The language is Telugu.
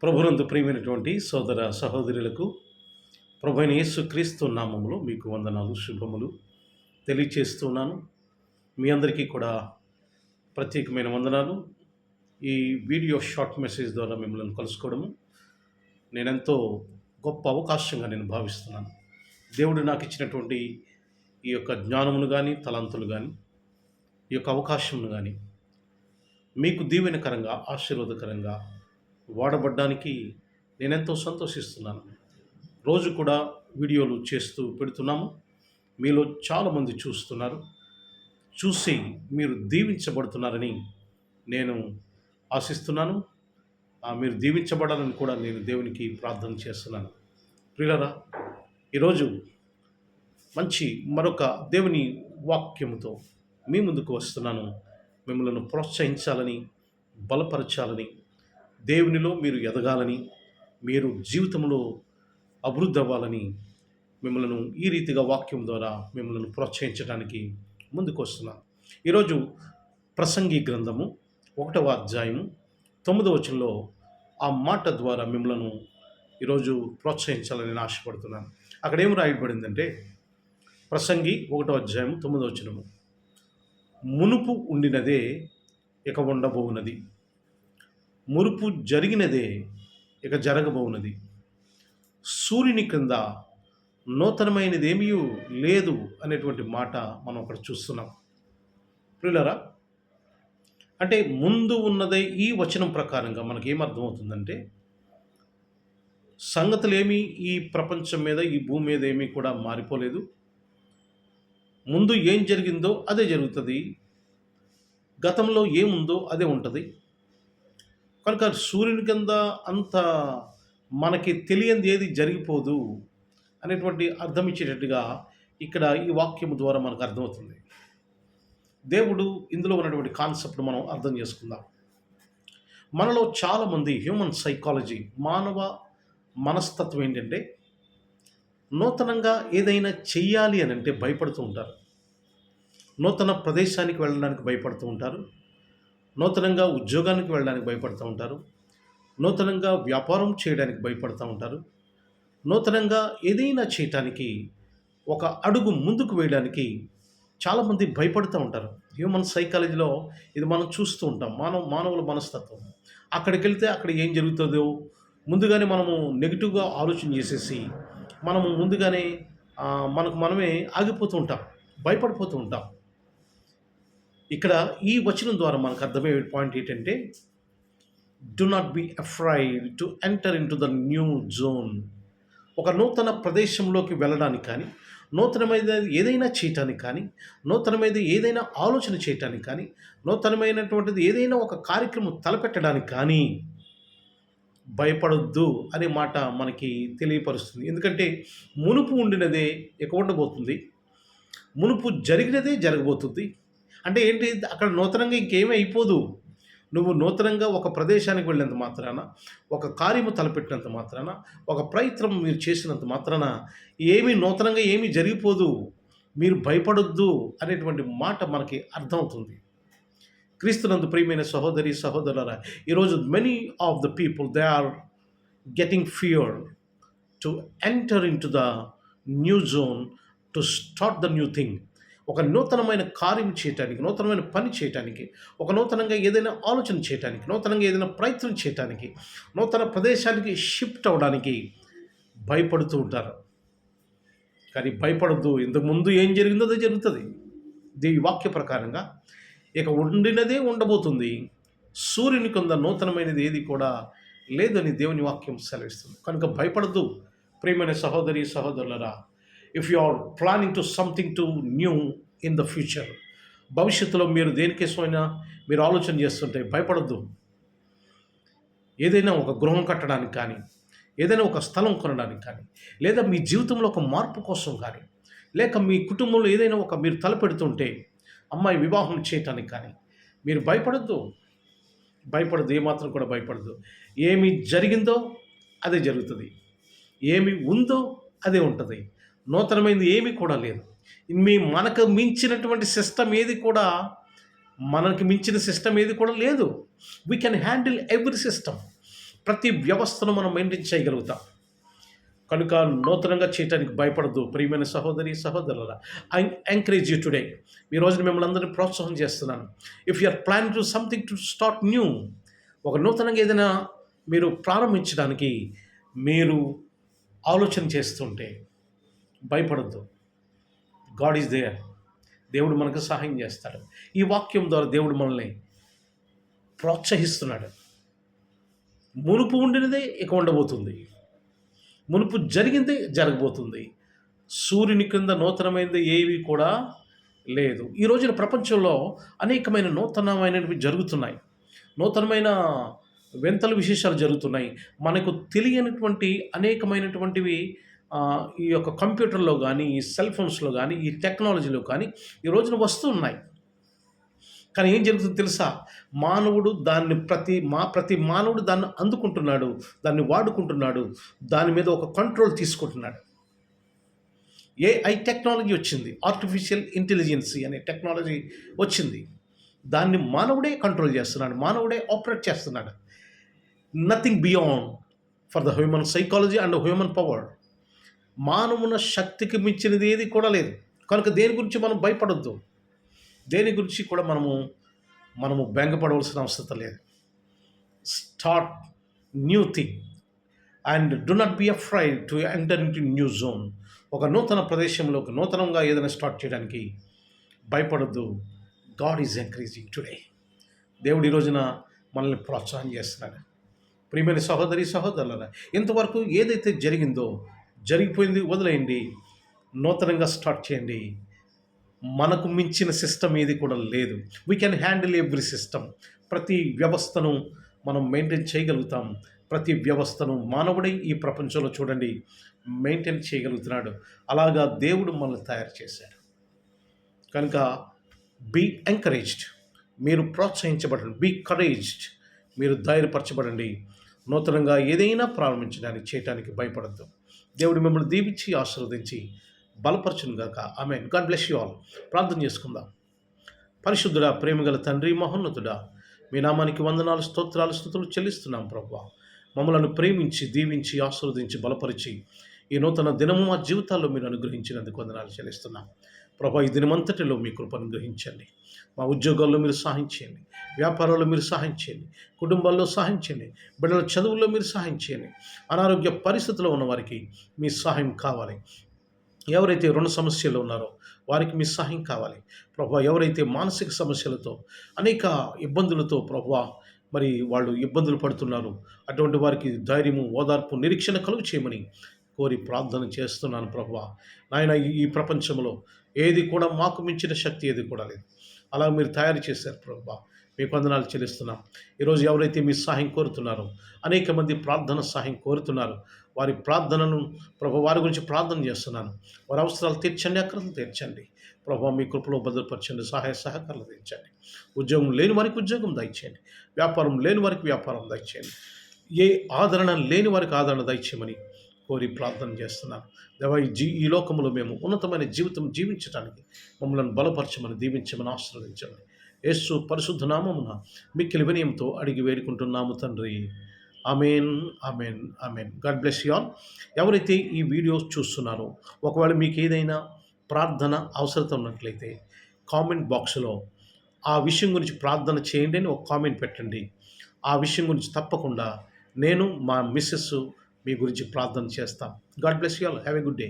ప్రభునందు ప్రియమైనటువంటి సోదర సహోదరులకు ప్రభువైన యేసుక్రీస్తు నామములో మీకు వందనాలు శుభములు తెలియచేస్తున్నాను. మీ అందరికీ కూడా ప్రత్యేకమైన వందనాలు. ఈ వీడియో షార్ట్ మెసేజ్ ద్వారా మిమ్మల్ని కలుసుకోవడము నేనెంతో గొప్ప అవకాశంగా నేను భావిస్తున్నాను. దేవుడు నాకు ఇచ్చినటువంటి ఈ యొక్క జ్ఞానమును కానీ, తలంతులు కానీ, ఈ యొక్క అవకాశమును కానీ మీకు దీవెనకరంగా, ఆశీర్వాదకరంగా వాడబడ్డానికి నేనెంతో సంతోషిస్తున్నాను. రోజు కూడా వీడియోలు చేస్తూ పెడుతున్నాము. మీలో చాలామంది చూస్తున్నారు. చూసి మీరు దీవించబడుతున్నారని నేను ఆశిస్తున్నాను. మీరు దీవించబడాలని కూడా నేను దేవునికి ప్రార్థన చేస్తున్నాను. ప్రియులారా, ఈరోజు మంచి మరొక దేవుని వాక్యముతో మీ ముందుకు వస్తున్నాను. మిమ్మల్ని ప్రోత్సహించాలని, బలపరచాలని, దేవునిలో మీరు ఎదగాలని, మీరు జీవితంలో అభివృద్ధి అవ్వాలని మిమ్మల్ని ఈ రీతిగా వాక్యం ద్వారా మిమ్మల్ని ప్రోత్సహించడానికి ముందుకు వస్తున్నాను. ఈరోజు ప్రసంగి గ్రంథము 1వ అధ్యాయము 9వ వచనంలో ఆ మాట ద్వారా మిమ్మల్ని ఈరోజు ప్రోత్సహించాలని నేను ఆశపడుతున్నాను. అక్కడ ఏం రాయబడిందంటే, ప్రసంగి 1వ అధ్యాయం 9వ వచనము, మునుపు ఉండినదే ఇక ఉండబోవున్నది, మునుపు జరిగినదే ఇక జరగబోవున్నది, సూర్యుని క్రింద నూతనమైనదేమీ లేదు అనేటువంటి మాట మనం అక్కడ చూస్తున్నాం. ప్రియులారా, అంటే ముందు ఉన్నదే ఈ వచనం ప్రకారంగా మనకేమర్థమవుతుందంటే, సంగతులేమీ ఈ ప్రపంచం మీద, ఈ భూమి మీద ఏమీ కూడా మారిపోలేదు. ముందు ఏం జరిగిందో అదే జరుగుతుంది, గతంలో ఏముందో అదే ఉంటుంది. కనుక సూర్యుని కింద అంత మనకి తెలియంది ఏది జరిగిపోదు అనేటువంటి అర్థం ఇచ్చేటట్టుగా ఇక్కడ ఈ వాక్యము ద్వారా మనకు అర్థమవుతుంది. దేవుడు ఇందులో ఉన్నటువంటి కాన్సెప్ట్ మనం అర్థం చేసుకుందాం. మనలో చాలామంది హ్యూమన్ సైకాలజీ, మానవ మనస్తత్వం ఏంటంటే, నూతనంగా ఏదైనా చెయ్యాలి అని అంటే భయపడుతూ ఉంటారు. నూతన ప్రదేశానికి వెళ్ళడానికి భయపడుతూ ఉంటారు. నూతనంగా ఉద్యోగానికి వెళ్ళడానికి భయపడుతూ ఉంటారు. నూతనంగా వ్యాపారం చేయడానికి భయపడుతూ ఉంటారు. నూతనంగా ఏదైనా చేయటానికి ఒక అడుగు ముందుకు వేయడానికి చాలామంది భయపడుతూ ఉంటారు. హ్యూమన్ సైకాలజీలో ఇది మనం చూస్తూ ఉంటాం. మానవుల మనస్తత్వం. అక్కడికి వెళ్తే అక్కడ ఏం జరుగుతుందో ముందుగానే మనము నెగిటివ్గా ఆలోచన చేసేసి మనము ముందుగానే మనకు మనమే ఆగిపోతూ ఉంటాం, భయపడిపోతూ ఉంటాం. ఇక్కడ ఈ వచనం ద్వారా మనకు అర్థమయ్యే పాయింట్ ఏంటంటే, do not be afraid to enter into the new zone. ఒక నూతన ప్రదేశంలోకి వెళ్ళడానికి కానీ, నూతనమైన ఏదైనా చేయటానికి కానీ, నూతనమైన ఏదైనా ఆలోచన చేయటానికి కానీ, నూతనమైనటువంటిది ఏదైనా ఒక కార్యక్రమం తలపెట్టడానికి కానీ భయపడొద్దు అనే మాట మనకి తెలియపరుస్తుంది. ఎందుకంటే మునుపు ఉండినదే ఇక ఉండబోతుంది, మునుపు జరిగినదే జరగబోతుంది. అంటే ఏంటి, అక్కడ నూతనంగా ఇంకేమీ అయిపోదు. నువ్వు నూతనంగా ఒక ప్రదేశానికి వెళ్ళినంత మాత్రాన, ఒక కార్యము తలపెట్టినంత మాత్రాన, ఒక ప్రయత్నం మీరు చేసినంత మాత్రాన ఏమీ నూతనంగా ఏమీ జరిగిపోదు. మీరు భయపడొద్దు అనేటువంటి మాట మనకి అర్థమవుతుంది. క్రీస్తునందు ప్రియమైన సహోదరి సహోదరులారా, ఈరోజు many of the people they are getting fear to enter into the new zone, to start the new thing. ఒక నూతనమైన కార్యం చేయటానికి, నూతనమైన పని చేయటానికి, ఒక నూతనంగా ఏదైనా ఆలోచన చేయటానికి, నూతనంగా ఏదైనా ప్రయత్నం చేయటానికి, నూతన ప్రదేశానికి షిఫ్ట్ అవ్వడానికి భయపడుతూ ఉంటారు. కానీ భయపడద్దు. ఇంతకుముందు ఏం జరిగిందో అదే జరుగుతుంది. ఈ వాక్య ప్రకారంగా ఇక ఉండినదే ఉండబోతుంది, సూర్యుని కింద నూతనమైనది ఏది కూడా లేదని దేవుని వాక్యం సెలవిస్తుంది. కనుక భయపడద్దు ప్రియమైన సహోదరి సహోదరులరా. If you are planning to something to new in the future, భవిష్యత్తులో మీరు దేనికోసమైనా మీరు ఆలోచన చేస్తుంటే భయపడద్దు. ఏదైనా ఒక గృహం కట్టడానికి కానీ, ఏదైనా ఒక స్థలం కొనడానికి కానీ, లేదా మీ జీవితంలో ఒక మార్పు కోసం కానీ, లేక మీ కుటుంబంలో ఏదైనా ఒక మీరు తలపెడుతుంటే అమ్మాయి వివాహం చేయటానికి కానీ మీరు భయపడద్దు. ఏమాత్రం కూడా భయపడద్దు. ఏమి జరిగిందో అదే జరుగుతుంది, ఏమి ఉందో అదే ఉంటుంది. నూతనమైనది ఏమీ కూడా లేదు. మనకు మించినటువంటి సిస్టమ్ ఏది కూడా, మనకి మించిన సిస్టమ్ ఏది కూడా లేదు. We can handle every system. ప్రతి వ్యవస్థను మనం మెయింటైన్ చేయగలుగుతాం. కనుక నూతనంగా చేయటానికి భయపడద్దు. ప్రియమైన సహోదరి సహోదరులారా, ఐ ఎంకరేజ్ యూ టుడే. ఈ రోజున మిమ్మల్ని అందరినీ ప్రోత్సాహం చేస్తున్నాను. If you are plan to something to start new, ఒక నూతనంగా ఏదైనా మీరు ప్రారంభించడానికి మీరు ఆలోచన చేస్తుంటే భయపడద్దు. God is there. దేవుడు మనకు సహాయం చేస్తాడు. ఈ వాక్యం ద్వారా దేవుడు మనల్ని ప్రోత్సహిస్తున్నాడు. మునుపు ఉండినదే ఇక ఉండబోతుంది. మునుపు జరిగిందే జరగబోతుంది. సూర్యుని క్రింద నూతనమైనది ఏవి కూడా లేదు. ఈ రోజున ప్రపంచంలో అనేకమైన నూతనమైనవి జరుగుతున్నాయి. నూతనమైన వింతల విశేషాలు జరుగుతున్నాయి. మనకు తెలియనటువంటి అనేకమైనటువంటివి ఈ యొక్క కంప్యూటర్లో కానీ, ఈ సెల్ ఫోన్స్లో కానీ, ఈ టెక్నాలజీలో కానీ ఈ రోజున వస్తున్నాయి. కానీ ఏం జరుగుతుందో తెలుసా? మానవుడు దాన్ని ప్రతి మానవుడు దాన్ని అందుకుంటున్నాడు, దాన్ని వాడుకుంటున్నాడు, దాని మీద ఒక కంట్రోల్ తీసుకుంటున్నాడు. ఏఐ టెక్నాలజీ వచ్చింది, ఆర్టిఫిషియల్ ఇంటెలిజెన్సీ అనే టెక్నాలజీ వచ్చింది. దాన్ని మానవుడే కంట్రోల్ చేస్తున్నాడు, మానవుడే ఆపరేట్ చేస్తున్నాడు. Nothing beyond for the human psychology and human power. మానవున శక్తికి మించినది ఏది కూడా లేదు. కనుక దేని గురించి మనం భయపడొద్దు. దేని గురించి కూడా మనము బెంగపడవలసిన అవసరం లేదు. Start new thing and do not be afraid to enter in to new zone. ఒక నూతన ప్రదేశంలో ఒక నూతనంగా ఏదైనా స్టార్ట్ చేయడానికి భయపడద్దు. God is encouraging today. దేవుడు ఈ రోజున మనల్ని ప్రోత్సాహం చేస్తున్నాడు. ప్రియమైన సహోదరి సహోదరులారా, ఇంతవరకు ఏదైతే జరిగిందో జరిగిపోయింది, వదిలేయండి. నూతనంగా స్టార్ట్ చేయండి. మనకు మించిన సిస్టమ్ ఏది కూడా లేదు. We can handle every system. ప్రతి వ్యవస్థను మనం మెయింటైన్ చేయగలుగుతాం. ప్రతి వ్యవస్థను మానవుడే ఈ ప్రపంచంలో చూడండి మెయింటైన్ చేయగలుగుతున్నాడు. అలాగా దేవుడు మనల్ని తయారు చేశాడు. కనుక బీ ఎంకరేజ్డ్. మీరు ప్రోత్సహించబడండి. బీ కరేజ్డ్. మీరు ధైర్యపరచబడండి. నూతనంగా ఏదైనా ప్రారంభించడానికి చేయడానికి భయపడద్దు. దేవుడు మిమ్మల్ని దీవించి ఆశీర్వదించి బలపరచును గాక. Amen. God bless you all. ప్రార్థన చేసుకుందాం. పరిశుద్ధుడా, ప్రేమగల తండ్రి, మహోన్నతుడా, మీ నామానికి వందనాలు, స్తోత్రాలు, స్తుతులు చెల్లిస్తున్నాం ప్రభువా. మమ్మలను ప్రేమించి దీవించి ఆశీర్వదించి బలపరిచి ఈ నూతన దినము మా జీవితాల్లో మీరు అనుగ్రహించినందుకు వందనాలు చెల్లిస్తున్నాం ప్రభువా. ఈ దినమంతటిలో మీ కృపను గ్రహించండి. మా ఉద్యోగాల్లో మీరు సహాయం చేయండి. వ్యాపారాల్లో మీరు సహాయం చేయండి. కుటుంబాల్లో సహాయం చేయండి. బిడ్డల చదువుల్లో మీరు సహాయం చేయండి. అనారోగ్య పరిస్థితిలో ఉన్న వారికి మీ సహాయం కావాలి. ఎవరైతే రుణ సమస్యలు ఉన్నారో వారికి మీ సహాయం కావాలి ప్రభువా. ఎవరైతే మానసిక సమస్యలతో అనేక ఇబ్బందులతో ప్రభువా మరి వాళ్ళు ఇబ్బందులు పడుతున్నారు, అటువంటి వారికి ధైర్యము, ఓదార్పు, నిరీక్షణ కలుగు చేయమని కోరి ప్రార్థన చేస్తున్నాను ప్రభువా. నాయన, ఈ ప్రపంచంలో ఏది కూడా మాకు మించిన శక్తి ఏది కూడా లేదు. అలా మీరు తయారు చేశారు ప్రభువా. మీకు వందనాలు చెల్లిస్తున్నాం. ఈరోజు ఎవరైతే మీ సహాయం కోరుతున్నారో, అనేక మంది ప్రార్థన సహాయం కోరుతున్నారు, వారి ప్రార్థనను ప్రభు వారి గురించి ప్రార్థన చేస్తున్నాను. వారి అవసరాలు తీర్చండి, అక్కర్లు తీర్చండి ప్రభు. మీ కృపలో భద్రపరచండి, సహాయ సహకారాలు తీర్చండి. ఉద్యోగం లేని వారికి ఉద్యోగం దయచేయండి. వ్యాపారం లేని వారికి వ్యాపారం దయచేయండి. ఏ ఆదరణ లేని వారికి ఆదరణ దయచేయమని కోరి ప్రార్థన చేస్తున్నాను. దేవా, ఈ లోకంలో మేము ఉన్నతమైన జీవితం జీవించడానికి మమ్మల్ని బలపరచమని, దీవించమని, ఆశీర్వదించమని యేసు పరిశుద్ధ నామమున మిక్కిలి వినయంతో అడిగి వేడుకుంటున్నాము తండ్రి. Amen, amen, amen. God bless you all. ఎవరైతే ఈ వీడియోస్ చూస్తున్నారో, ఒకవేళ మీకు ఏదైనా ప్రార్థన అవసరత ఉన్నట్లయితే కామెంట్ బాక్స్లో ఆ విషయం గురించి ప్రార్థన చేయండి అని ఒక కామెంట్ పెట్టండి. ఆ విషయం గురించి తప్పకుండా నేను, మా మిస్సెస్ మీ గురించి ప్రార్థన చేస్తాం. God bless you all. Have a good day.